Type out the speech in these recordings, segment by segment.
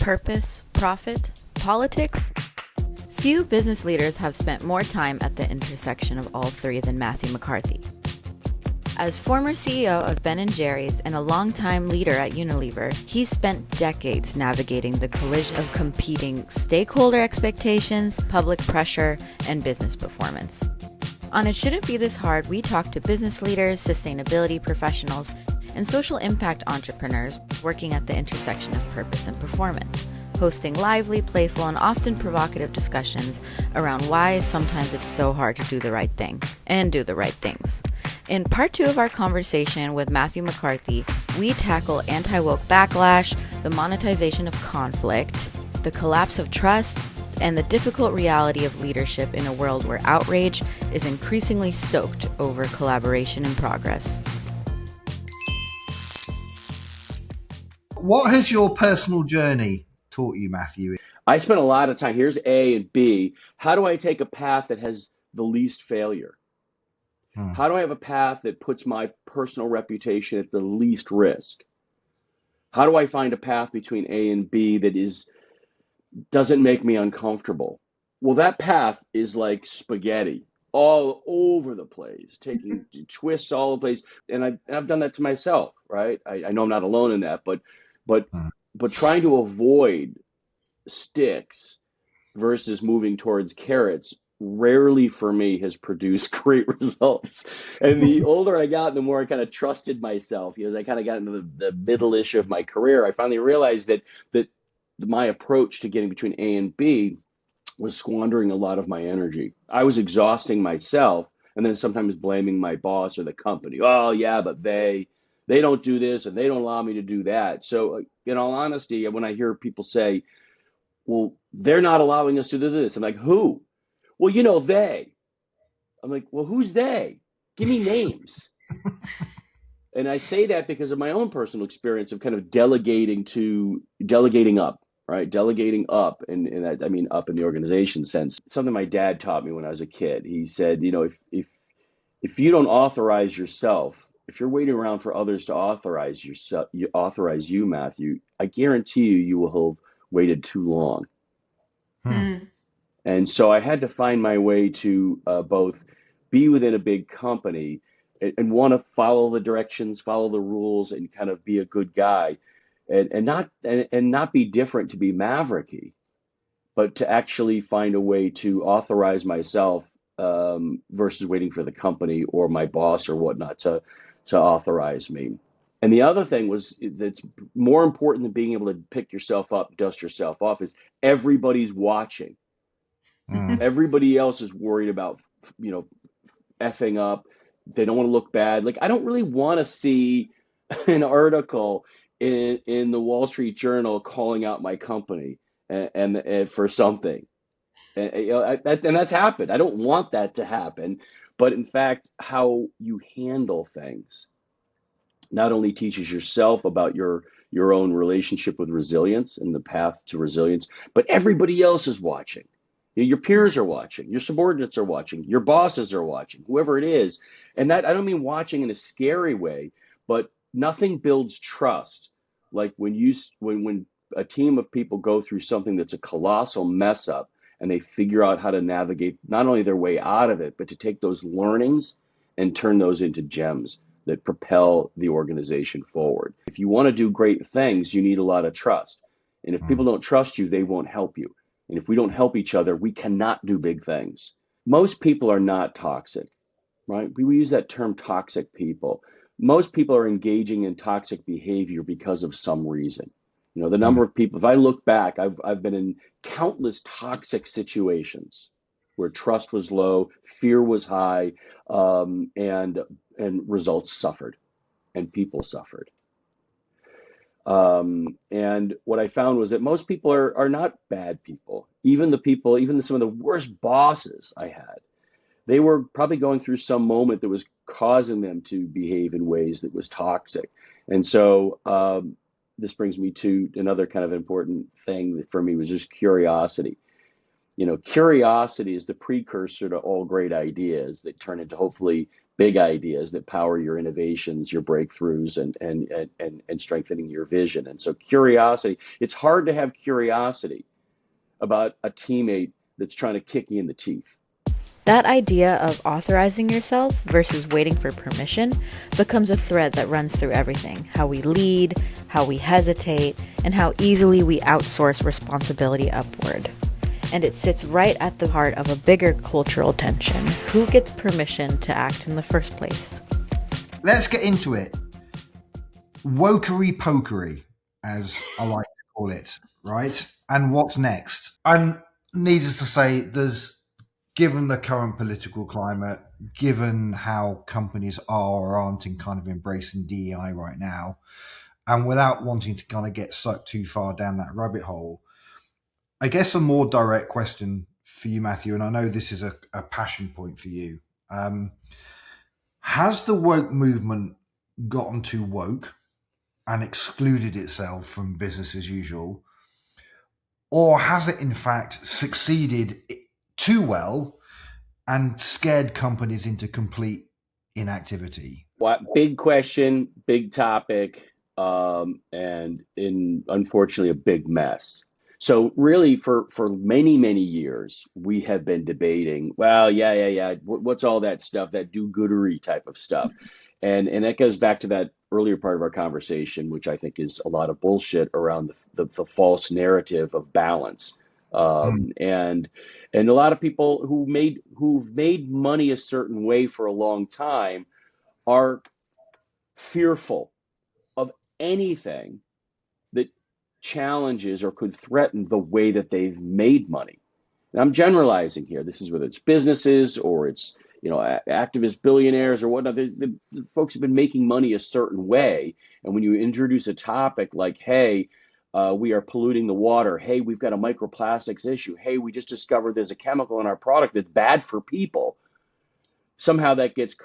purpose, profit, politics? Few business leaders have spent more time at the intersection of all three than Matthew McCarthy. As former CEO of Ben & Jerry's and a longtime leader at Unilever, he's spent decades navigating the collision of competing stakeholder expectations, public pressure, and business performance. On It Shouldn't Be This Hard, we talk to business leaders, sustainability professionals, and social impact entrepreneurs working at the intersection of purpose and performance, hosting lively, playful, and often provocative discussions around why sometimes it's so hard to do the right thing and do the right things. In part 2 of our conversation with Matthew McCarthy, we tackle anti-woke backlash, the monetization of conflict, the collapse of trust, and the difficult reality of leadership in a world where outrage is increasingly stoked over collaboration and progress. What has your personal journey taught you, Matthew? I spent a lot of time. Here's A and B. How do I take a path that has the least failure? How do I have a path that puts my personal reputation at the least risk? How do I find a path between A and B that doesn't make me uncomfortable? Well, that path is like spaghetti all over the place, taking twists all over the place. And I've done that to myself, right? I know I'm not alone in that, but trying to avoid sticks versus moving towards carrots rarely for me has produced great results. And the older I got, the more I kind of trusted myself. As I kind of got into the middle-ish of my career, I finally realized that my approach to getting between A and B was squandering a lot of my energy. I was exhausting myself and then sometimes blaming my boss or the company. Oh, yeah, but they don't do this and they don't allow me to do that. So in all honesty, when I hear people say, well, they're not allowing us to do this, I'm like, who? Well, they. I'm like, well, who's they? Give me names. And I say that because of my own personal experience of kind of delegating up, right? Delegating up, and I mean up in the organization sense. Something my dad taught me when I was a kid. He said, if you don't authorize yourself, if you're waiting around for others to authorize you, Matthew, I guarantee you will have waited too long. And so I had to find my way to both be within a big company and want to follow the directions, follow the rules, and kind of be a good guy, and not be different to be mavericky, but to actually find a way to authorize myself versus waiting for the company or my boss or whatnot to authorize me. And the other thing that's more important than being able to pick yourself up, dust yourself off, is everybody's watching. Everybody else is worried about, effing up. They don't want to look bad. Like, I don't really want to see an article in the Wall Street Journal calling out my company and for something. And that's happened. I don't want that to happen. But in fact, how you handle things not only teaches yourself about your own relationship with resilience and the path to resilience, but everybody else is watching. Your peers are watching, your subordinates are watching, your bosses are watching, whoever it is. And that, I don't mean watching in a scary way, but nothing builds trust like when a team of people go through something that's a colossal mess up and they figure out how to navigate not only their way out of it, but to take those learnings and turn those into gems that propel the organization forward. If you want to do great things, you need a lot of trust. And if people don't trust you, they won't help you. And if we don't help each other, we cannot do big things. Most people are not toxic, right? We use that term toxic people. Most people are engaging in toxic behavior because of some reason. The number of people, if I look back, I've been in countless toxic situations where trust was low, fear was high, and results suffered and people suffered. And what I found was that most people are not bad people. Even some of the worst bosses I had, they were probably going through some moment that was causing them to behave in ways that was toxic. And so this brings me to another kind of important thing that for me was just curiosity. Curiosity is the precursor to all great ideas that turn into hopefully big ideas that power your innovations, your breakthroughs, and strengthening your vision. And so curiosity, it's hard to have curiosity about a teammate that's trying to kick you in the teeth. That idea of authorizing yourself versus waiting for permission becomes a thread that runs through everything: how we lead, how we hesitate, and how easily we outsource responsibility upward. And it sits right at the heart of a bigger cultural tension: who gets permission to act in the first place? Let's get into it. Wokery Pokery, as I like to call it, right? And what's next? And needless to say, given the current political climate, given how companies are or aren't in kind of embracing DEI right now, and without wanting to kind of get sucked too far down that rabbit hole, I guess a more direct question for you, Matthew, and I know this is a passion point for you. Has the woke movement gotten too woke and excluded itself from business as usual? Or has it in fact succeeded too well and scared companies into complete inactivity? Big question, big topic, and unfortunately a big mess. So really, for many, many years, we have been debating, well, yeah. What's all that stuff, that do-goodery type of stuff? And that goes back to that earlier part of our conversation, which I think is a lot of bullshit around the false narrative of balance. And a lot of people who've made money a certain way for a long time are fearful of anything that challenges or could threaten the way that they've made money. And I'm generalizing here. This is whether it's businesses or it's activist billionaires or whatnot. The folks have been making money a certain way, and when you introduce a topic like, hey, we are polluting the water. Hey, we've got a microplastics issue. Hey, we just discovered there's a chemical in our product that's bad for people. Somehow that gets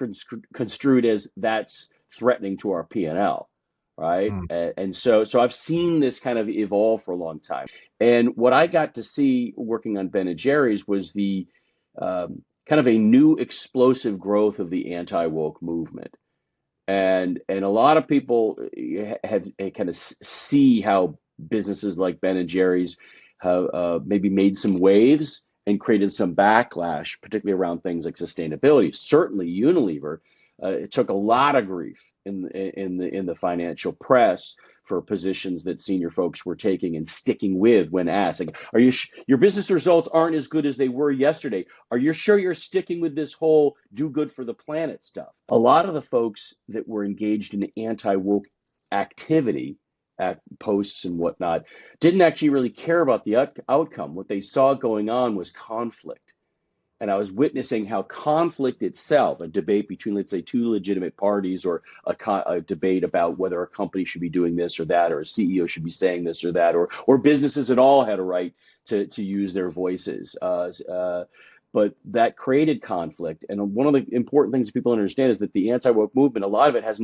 construed as that's threatening to our P&L, right? And so I've seen this kind of evolve for a long time. And what I got to see working on Ben & Jerry's was the kind of a new explosive growth of the anti-woke movement. And a lot of people have kind of see how businesses like Ben & Jerry's have maybe made some waves and created some backlash, particularly around things like sustainability. Certainly Unilever, it took a lot of grief in the financial press for positions that senior folks were taking and sticking with when asked. Like, are you your business results aren't as good as they were yesterday? Are you sure you're sticking with this whole do good for the planet stuff? A lot of the folks that were engaged in anti-woke activity, at posts and whatnot, didn't actually really care about the outcome. What they saw going on was conflict. And I was witnessing how conflict itself, a debate between, let's say, two legitimate parties, or a debate about whether a company should be doing this or that, or a CEO should be saying this or that, or businesses at all had a right to use their voices. But that created conflict. And one of the important things that people understand is that the anti-woke movement, a lot of it has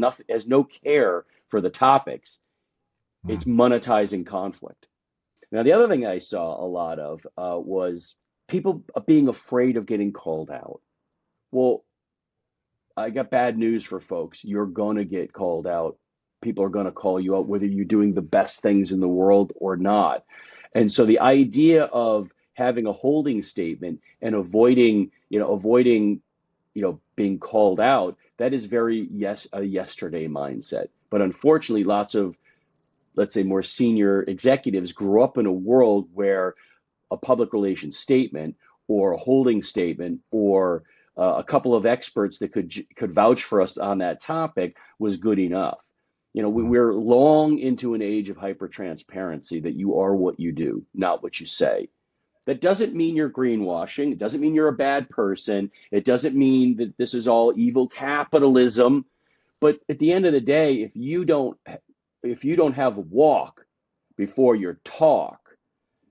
no care for the topics. It's monetizing conflict. Now, the other thing I saw a lot of was people being afraid of getting called out. Well, I got bad news for folks. You're going to get called out. People are going to call you out, whether you're doing the best things in the world or not. And so the idea of having a holding statement and avoiding being called out, that is very a yesterday mindset. But unfortunately, lots of, let's say, more senior executives grew up in a world where a public relations statement or a holding statement or a couple of experts that could vouch for us on that topic was good enough. We're long into an age of hyper-transparency, that you are what you do, not what you say. That doesn't mean you're greenwashing. It doesn't mean you're a bad person. It doesn't mean that this is all evil capitalism. But at the end of the day, if you don't have a walk before your talk,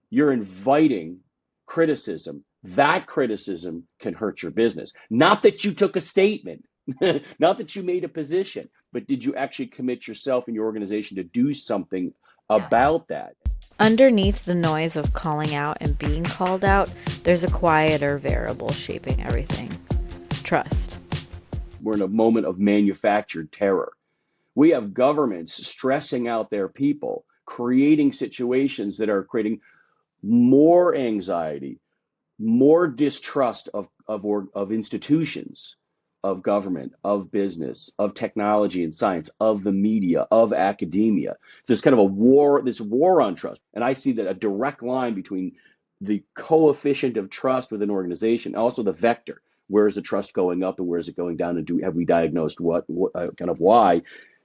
you're inviting criticism. That criticism can hurt your business. Not that you took a statement, not that you made a position, but did you actually commit yourself and your organization to do something about that? Underneath the noise of calling out and being called out, there's a quieter variable shaping everything: trust. we're in a moment of manufactured terror. We have governments stressing out their people, creating situations that are creating more anxiety, more distrust of institutions, of government, of business, of technology and science, of the media, of academia. There's kind of a war, this war on trust. And I see that a direct line between the coefficient of trust with an organization, also the vector. Where is the trust going up and where is it going down? And have we diagnosed what kind of why?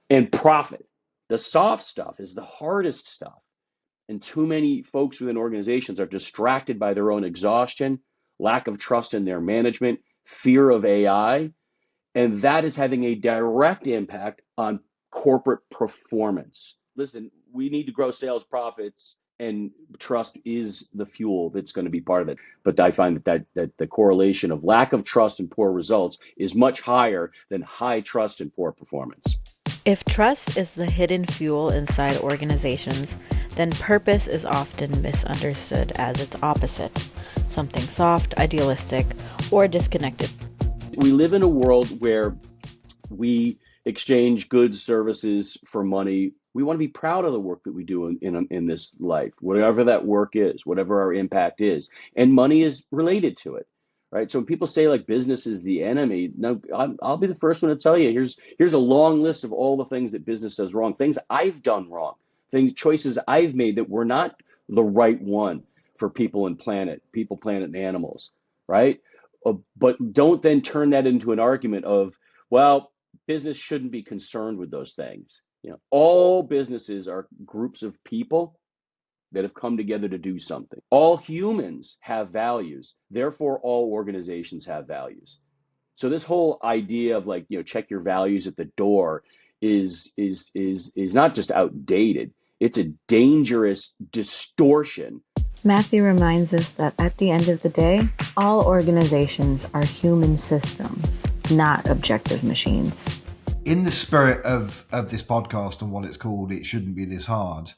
And profit. The soft stuff is the hardest stuff. And too many folks within organizations are distracted by their own exhaustion, lack of trust in their management, fear of AI, and that is having a direct impact on corporate performance. Listen, we need to grow sales profits, and trust is the fuel that's going to be part of it. But I find that the correlation of lack of trust and poor results is much higher than high trust and poor performance. If trust is the hidden fuel inside organizations, then purpose is often misunderstood as its opposite, something soft, idealistic, or disconnected. We live in a world where we exchange goods, services for money. We want to be proud of the work that we do in this life, whatever that work is, whatever our impact is, and money is related to it. Right. So when people say like business is the enemy, no, I'll be the first one to tell you, here's a long list of all the things that business does wrong, things I've done wrong, choices I've made that were not the right one for people, planet, and animals. Right. But don't then turn that into an argument of, well, business shouldn't be concerned with those things. All businesses are groups of people that have come together to do something. All humans have values, therefore all organizations have values. So this whole idea of like, check your values at the door is not just outdated, it's a dangerous distortion. Matthew reminds us that at the end of the day, all organizations are human systems, not objective machines. In the spirit of this podcast and what it's called, It Shouldn't Be This Hard,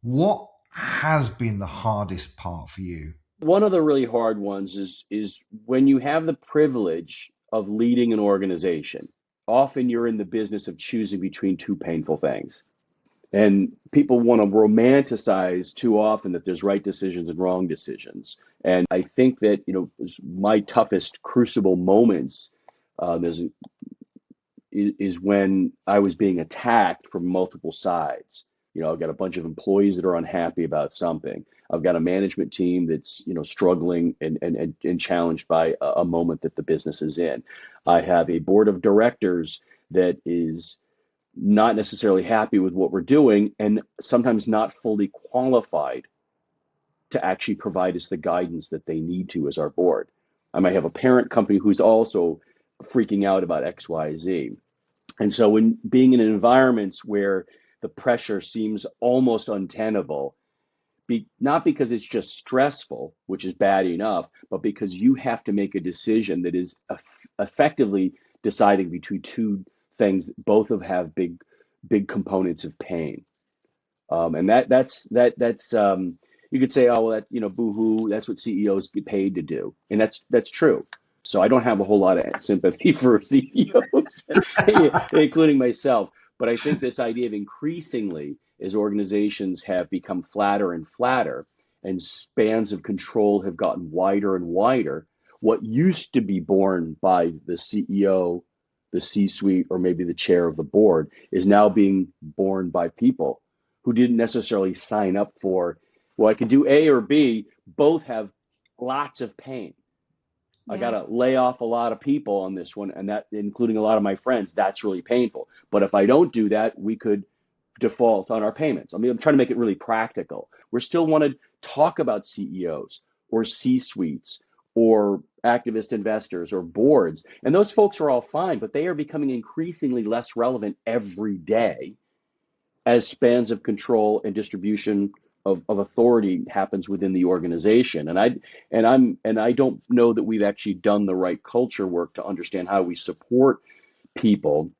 what has been the hardest part for you? One of the really hard ones is when you have the privilege of leading an organization. Often you're in the business of choosing between two painful things. And people want to romanticize too often that there's right decisions and wrong decisions. And I think that, my toughest crucible moments is when I was being attacked from multiple sides. I've got a bunch of employees that are unhappy about something. I've got a management team that's, struggling and challenged by a moment that the business is in. I have a board of directors that is not necessarily happy with what we're doing and sometimes not fully qualified to actually provide us the guidance that they need to as our board. I might have a parent company who's also freaking out about X, Y, Z. And so when being in environments where the pressure seems almost untenable, not because it's just stressful, which is bad enough, but because you have to make a decision that is effectively deciding between two things that both have big components of pain. And that's you could say, oh, well, that, boo-hoo, that's what CEOs get paid to do. And that's true. So I don't have a whole lot of sympathy for CEOs, including myself. But I think this idea of increasingly, as organizations have become flatter and flatter and spans of control have gotten wider and wider, what used to be borne by the CEO, the C-suite, or maybe the chair of the board is now being borne by people who didn't necessarily sign up for, well, I could do A or B, both have lots of pain. Yeah. I got to lay off a lot of people on this one, and that, including a lot of my friends, that's really painful. But if I don't do that, we could default on our payments. I mean, I'm trying to make it really practical. We still want to talk about CEOs or C-suites or activist investors or boards. And those folks are all fine, but they are becoming increasingly less relevant every day as spans of control and distribution of authority happens within the organization. And I don't know that we've actually done the right culture work to understand how we support people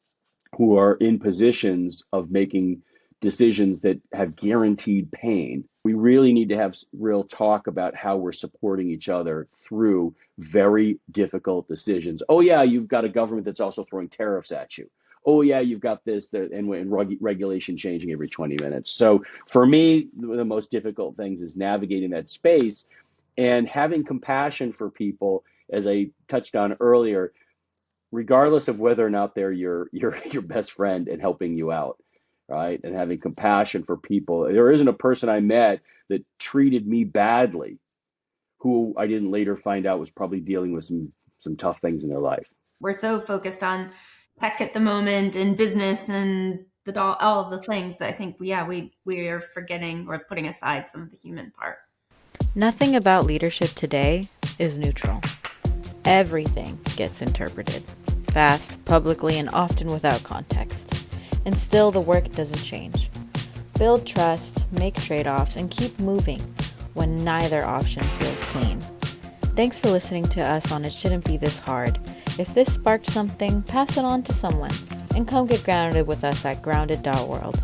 who are in positions of making decisions that have guaranteed pain. We really need to have real talk about how we're supporting each other through very difficult decisions. Oh yeah, you've got a government that's also throwing tariffs at you. Oh yeah, you've got this, and regulation changing every 20 minutes. So for me, the most difficult things is navigating that space and having compassion for people, as I touched on earlier, regardless of whether or not they're your best friend and helping you out, right? And having compassion for people. There isn't a person I met that treated me badly who I didn't later find out was probably dealing with some tough things in their life. We're so focused on tech at the moment and business and all of the things that I think we are forgetting or putting aside some of the human part. Nothing about leadership today is neutral. Everything gets interpreted, fast, publicly, and often without context. And still the work doesn't change. Build trust, make trade-offs, and keep moving when neither option feels clean. Thanks for listening to us on It Shouldn't Be This Hard. If this sparked something, pass it on to someone, and come get grounded with us at grounded.world.